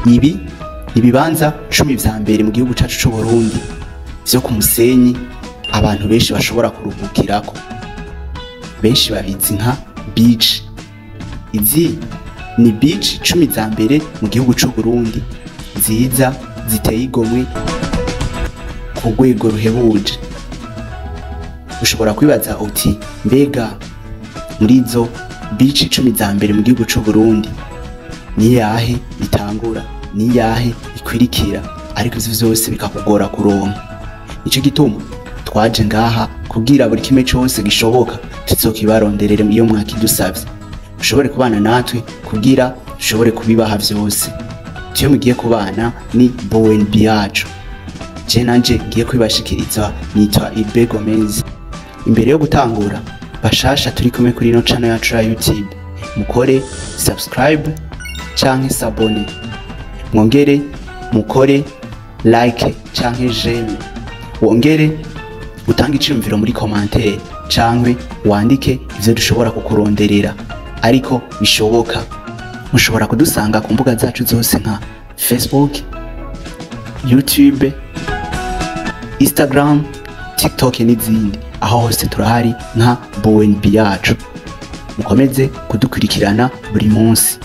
Ibi ibibanza 10 vya mbere mu gihugu cacu c'u Burundi vyo ku Musenyi abantu benshi bashobora kuruhukirako, benshi babizi nka beach. Izi ni beach 10 za mbere mu gihugu c'u Burundi nziza ziteye igomwe ku rwego ruhebuje. Ushobora kwibaza uti mbega muri izo beach 10 za mbere mu gihugu c'u Burundi ni yahe itangura, ni yahe ikwirikira, ariko ivyo vyose bikakugora kuronka. Ico gituma twaje ngaha kugira buri kimwe cyose gishoboka tuzokibaronderere iyo mwakidusavye, ushobore kubana natwe kugira ushobore kubibaha vyose. Tiyo mugiye kubana ni BNB yacu, je nanje ngiye kwibashikiriza nitwa Ibe Gomez. Imbere yo gutangura bashasha turi kumwe kuri ino channel yacu ya YouTube, mukore subscribe canke s'abone, mwongere mukore like canke j'aime, wongere utange iciyumviro muri commentaire canke wandike ivyo dushobora kukuronderera, ariko bishoboka mushobora kudusanga ku mbuga zacu zose nka Facebook, YouTube, Instagram, TikTok n'izindi. Aho hose turahari nka BNB yacu, mukomeze kudukurikirana buri munsi.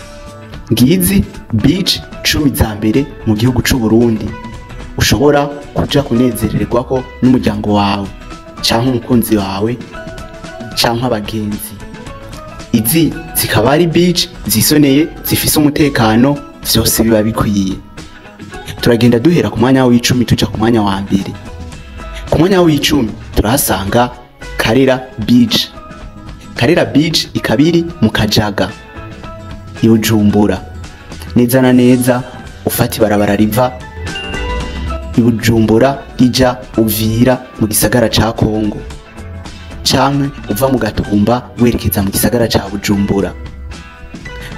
Ngizi beach 10 za mbere mu gihugu c'u Burundi ushobora kuja kunezererwako n'umuryango wawe canke umukunzi wawe canke abagenzi. Izi zikaba ari beach zisoneye, zifise umutekano, vyose biba bikwiye. Turagenda duhera ku mwanya w'10 tuja ku mwanya wa mbere. Ku mwanya w'10 turahasanga Karera Beach. Karera Beach ikabiri mu Kajaga i Bujumbura, neza na neza ufata ibarabara riva i Bujumbura rija Uvira mu gisagara ca Kongo, canke uva mu Gatumba werekeza mu gisagara ca Bujumbura.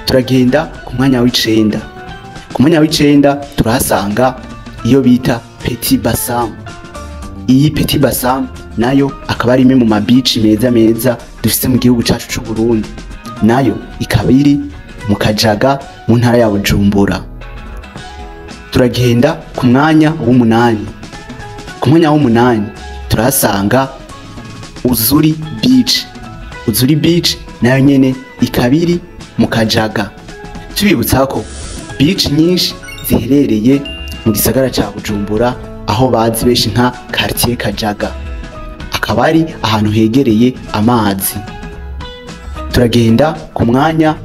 Turagenda ku mwanya w'9. Ku mwanya w'9 turahasanga iyo bita Petit Bassam. Iyi Petit Bassam nayo akaba ari imwe mu mabici meza dufise mu gihugu cacu c'u Burundi, nayo ikabiri mu Kajaga mu ntara ya Bujumbura. Turagenda ku mwanya w'8. Ku mwanya w'8 turahasanga Uzuri Beach. Uzuri Beach nayo nyene ikabiri mu Kajaga. Tubibutsa ko beach nyinshi ziherereye mu gisagara ca Bujumbura, aho bazi benshi nka Quartier Kajaga, akaba ari ahantu hegereye amazi. Turagenda ku mwanya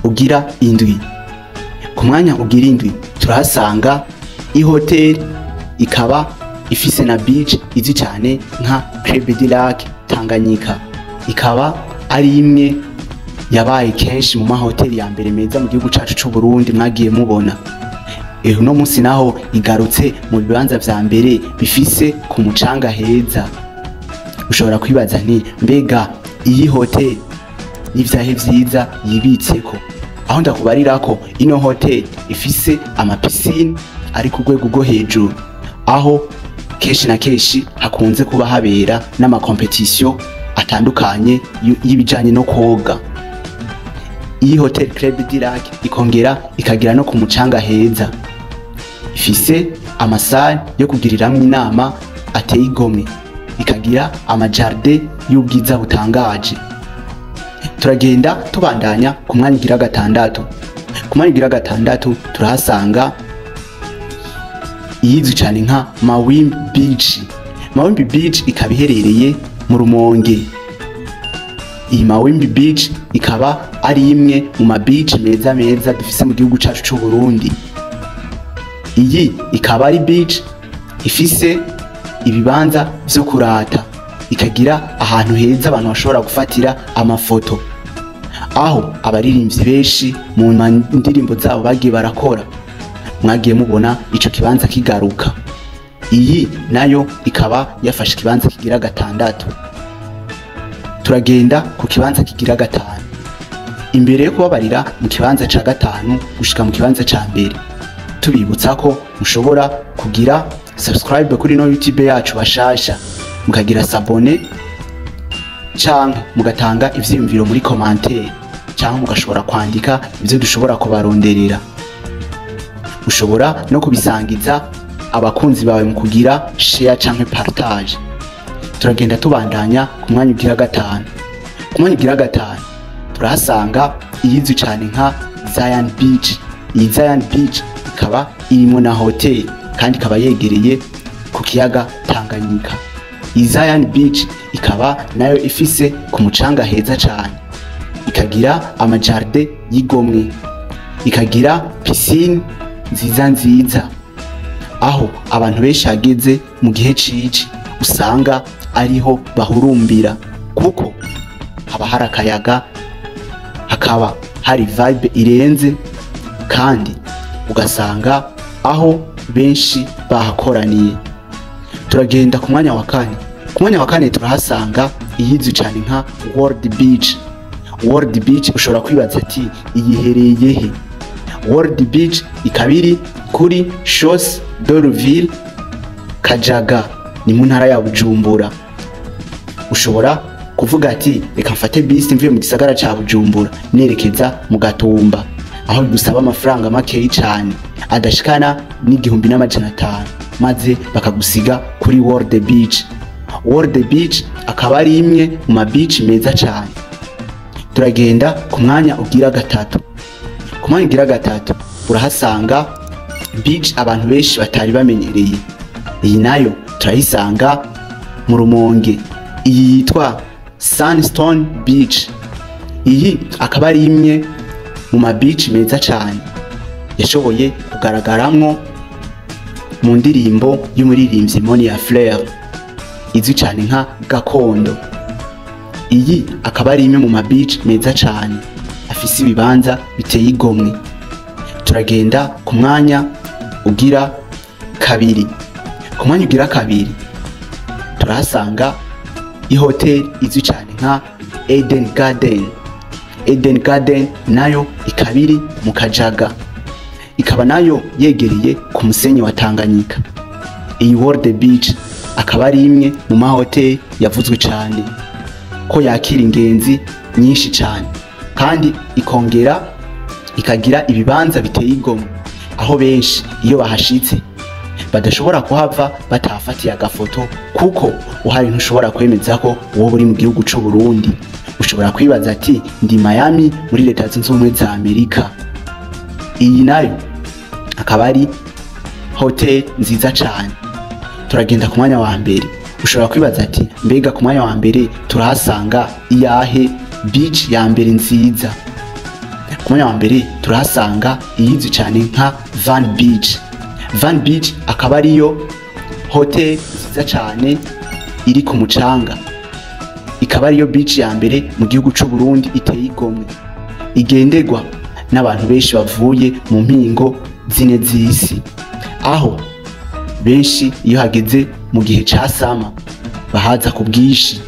ugira 7. Ku mwanya ugira 7 turahasanga ihotel, ikaba ifise na beach izi cyane nka Club du Lac Tanganyika, ikaba ari imwe yabaye kenshi mu mahoteli ya mbere meza mu gihugu cacu c'u Burundi mwagiye mubona. Uno munsi naho igarutse mu bibanza vya mbere bifise ku mucanga heza. Ushobora kwibaza nti mbega iyi hotel n'ivyahe vyiza yibitseko? Aho ndakubarirako ino hotel ifise amapisine ari ku rwego rwo hejuru, aho kenshi na kenshi hakunze kuba habera n'amakompetisiyo atandukanye y'ibijanye no koga. Iyi hotel Club du Lac ikongera ikagira no ku mucanga heza, ifise amasale yo kugiriramwo inama ateye igomwe, ikagira amajardin y'ubwiza butangaje. Turagenda tubandanya ku mwanya ugira 6. Ku mwanya ugira 6 turahasanga iyizwi cyane nka Mawimbi Beach. Mawimbi Beach ikaba iherereye mu Rumonge. Iyi Mawimbi Beach ikaba ari imwe mu mabeach meza dufise mu gihugu cacu c'u Burundi. Iyi ikaba ari beach ifise ibibanza vyo kurata, ikagira ahantu heza abantu bashobora gufatira amafoto, aho abaririmbyi benshi mu ndirimbo zabo bagiye barakora mwagiye mubona ico kibanza kigaruka. Iyi nayo ikaba yafashe kibanza kigira 6. Turagenda ku kibanza kigira 5. Imbere yo kubabarira mu kibanza ca 5 gushika mu kibanza ca mbere, tubibutsa ko mushobora kugira subscribe kuri no YouTube yacu bashasha, mukagira s'abone canke mugatanga ivyiyumviro muri commentaire, canke mugashobora kwandika ivyo dushobora kubaronderera. ushobora no kubisangiza abakunzi bawe mu kugira share canke partage. Turagenda tubandanya ku mwanya ugira gatanu. Ku mwanya ugira gatanu turahasanga iyizwi cyane nka Zion Beach. Iyi Zion Beach ikaba irimo na hotel kandi ikaba yegereye ku kiyaga Tanganyika. Iyi Zion Beach ikaba nayo ifise ku mucanga heza cyane, ikagira amajardin y'igomwe, ikagira piscine nziza aho abantu benshi hageze mu gihe cici usanga ariho bahurumbira kuko haba hari akayaga, hakaba hari vibe irenze kandi ugasanga aho benshi bahakoraniye. Turagenda ku mwanya wa kane. Ku mwanya wa kane turahasanga iyizwi cyane nka World Beach. World Beach ushobora kwibaza ati iyihereye he? World Beach ikabiri kuri Chose d'Orville Kajaga, ni mu ntara ya Bujumbura. Ushobora kuvuga ati reka mfate bisi mvuye mu gisagara ca Bujumbura nerekeza mu Gatumba, aho gusaba amafaranga makeyi cyane adashikana n'1500, maze bakagusiga kuri World Beach. World Beach akaba ari imwe mu ma beach meza cyane. Turagenda ku mwanya ugira gatatu. Ku mwanya ugira gatatu urahasanga beach abantu benshi batari bamenyereye. Iyi nayo turayisanga mu Rumonge. Iyi yitwa Sandstone Beach. Iyi akaba ari imwe mu ma beach meza cyane yashoboye kugaragaramwo mu ndirimbo y'umuririmbyi Monia Flair izwi cyane nka Gakondo. Iyi akaba ari imwe mu ma beach meza cyane afise ibibanza biteye igomwe. Turagenda ku mwanya ugira kabiri. Ku mwanya ugira kabiri turahasanga ihotel izwi cyane nka Eden Garden. Eden Garden nayo ikabiri mu Kajaga, ikaba nayo yegereye ku musenyi wa Tanganyika. Iyi World Beach akaba ari imwe mu mahotel yavuzwe cyane ko yakira ingenzi nyinshi cyane kandi ikongera ikagira ibibanza biteye igomwe, aho benshi iyo bahashitse badashobora kuhava batafatiye agafoto kuko uhari ntushobora kwemeza ko wowe uri mu gihugu cy'u Burundi. Ushobora kwibaza ati ndi Miami muri Leta Zunze Ubumwe za Amerika. Iyi nayo akaba ari hotel nziza cyane. Turagenda ku mwanya wa mbere. Ushobora kwibaza ati mbega ku mwanya wa mbere turahasanga iyahe beach ya mbere nziza? Ku mwanya wa mbere turahasanga iyizwi cyane nka Van Beach. Van Beach akaba ariyo hotel nziza cyane iri ku mucanga, ikaba ariyo beach ya mbere mu gihugu cy'u Burundi iteye igomwe, igendegwa n'abantu benshi bavuye mu mpingo zine z'isi, aho benshi iyo hageze mu gihe ca sama bahaza ku bwishi.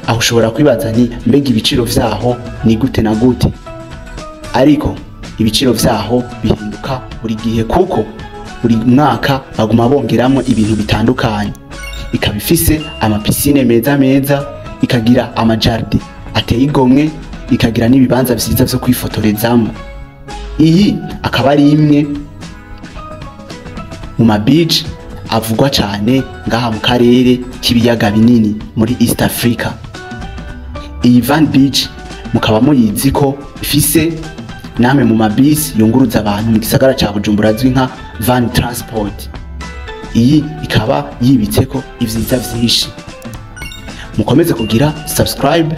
Aho ushobora kwibaza ni mbega ibiciro vyaho ni gute na gute? Ariko ibiciro vyaho bihinduka buri gihe kuko buri mwaka baguma bongeramo ibintu bitandukanye. Ikaba ifise amapisine meza, ikagira amajardin ateye igomwe, ikagira n'ibibanza vyiza vyo kwifotorezamo. Iyi akaba ari imwe mu ma beach avugwa cyane ngaha mu karere k'ibiyaga binini muri East Africa. Iyi Van Beach mukaba muyizi ko ifise namwe mu mabisi yunguruza abantu mu gisagara ca Bujumbura azwi nka Van Transport. Iyi ikaba yibitse ko ivyiza vyinshi. Mukomeze kugira subscribe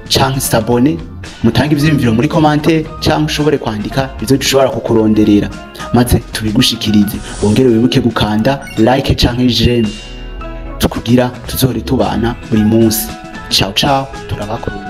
canke s'abone, mutange ivyiyumviro muri commentaire canke ushobore kwandika ivyo dushobora kukuronderera maze tubigushikirize. Wongere wibuke gukanda like canke j'aime tukugira tuzohore tubana buri munsi. Ciao turabakunda.